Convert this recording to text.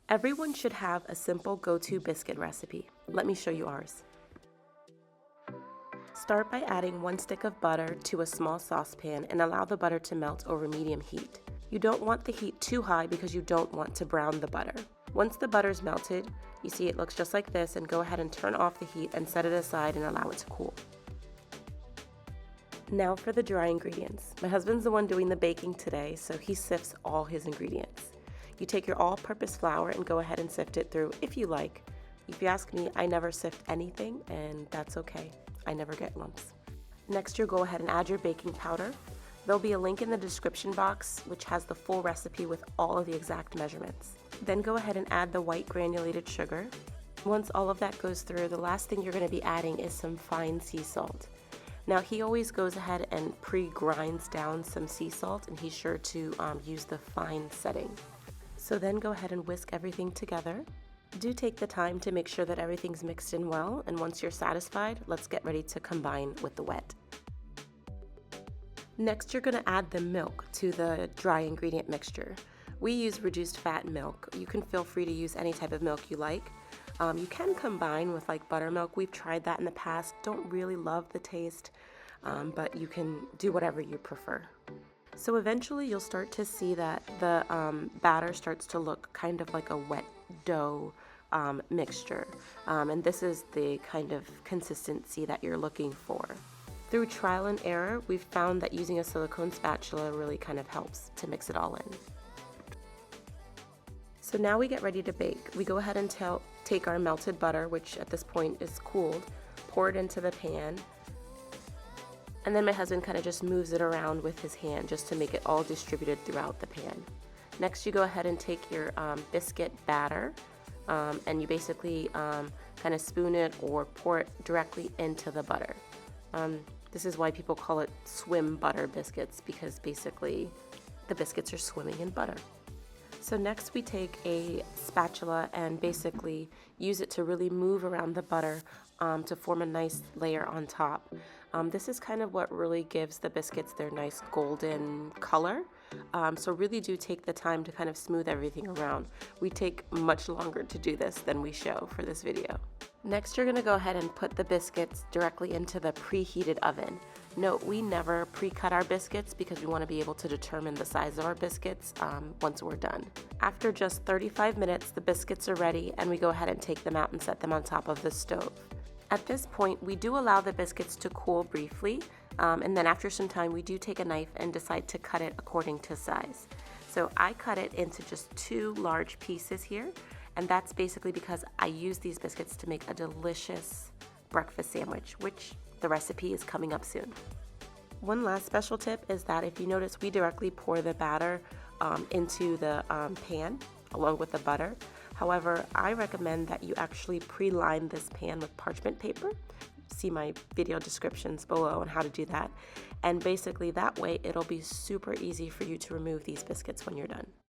Everyone should have a simple go-to biscuit recipe. Let me show you ours. Start by adding 1 stick of butter to a small saucepan and allow the butter to melt over medium heat. You don't want the heat too high because you don't want to brown the butter. Once the butter's melted, you see it looks just like this, and go ahead and turn off the heat and set it aside and allow it to cool. Now for the dry ingredients. My husband's the one doing the baking today, so he sifts all his ingredients. You take your all-purpose flour and go ahead and sift it through if you like. If you ask me, I never sift anything, and that's okay. I never get lumps. Next, you'll go ahead and add your baking powder. There'll be a link in the description box which has the full recipe with all of the exact measurements. Then go ahead and add the white granulated sugar. Once all of that goes through, the last thing you're going to be adding is some fine sea salt. Now he always goes ahead and pre-grinds down some sea salt, and he's sure to use the fine setting. So then go ahead and whisk everything together. Do take the time to make sure that everything's mixed in well, and once you're satisfied, let's get ready to combine with the wet. Next, you're going to add the milk to the dry ingredient mixture. We use reduced fat milk. You can feel free to use any type of milk you like. You can combine with like buttermilk. We've tried that in the past. Don't really love the taste, but you can do whatever you prefer. So eventually you'll start to see that the batter starts to look kind of like a wet dough mixture. And this is the kind of consistency that you're looking for. Through trial and error, we've found that using a silicone spatula really kind of helps to mix it all in. So now we get ready to bake. We go ahead and take our melted butter, which at this point is cooled, pour it into the pan, and then my husband kind of just moves it around with his hand just to make it all distributed throughout the pan. Next, you go ahead and take your biscuit batter, and you basically kind of spoon it or pour it directly into the butter. This is why people call it swim butter biscuits, because basically the biscuits are swimming in butter. So next we take a spatula and basically use it to really move around the butter to form a nice layer on top. This is kind of what really gives the biscuits their nice golden color. So really do take the time to kind of smooth everything around. We take much longer to do this than we show for this video. Next, you're going to go ahead and put the biscuits directly into the preheated oven. Note, we never pre-cut our biscuits because we want to be able to determine the size of our biscuits once we're done. After just 35 minutes, the biscuits are ready, and we go ahead and take them out and set them on top of the stove. At this point, we do allow the biscuits to cool briefly, and then after some time, we do take a knife and decide to cut it according to size. So I cut it into just 2 large pieces here, and that's basically because I use these biscuits to make a delicious breakfast sandwich, which the recipe is coming up soon. One last special tip is that if you notice, we directly pour the batter into the pan along with the butter. However, I recommend that you actually pre-line this pan with parchment paper. See my video descriptions below on how to do that. And basically that way it'll be super easy for you to remove these biscuits when you're done.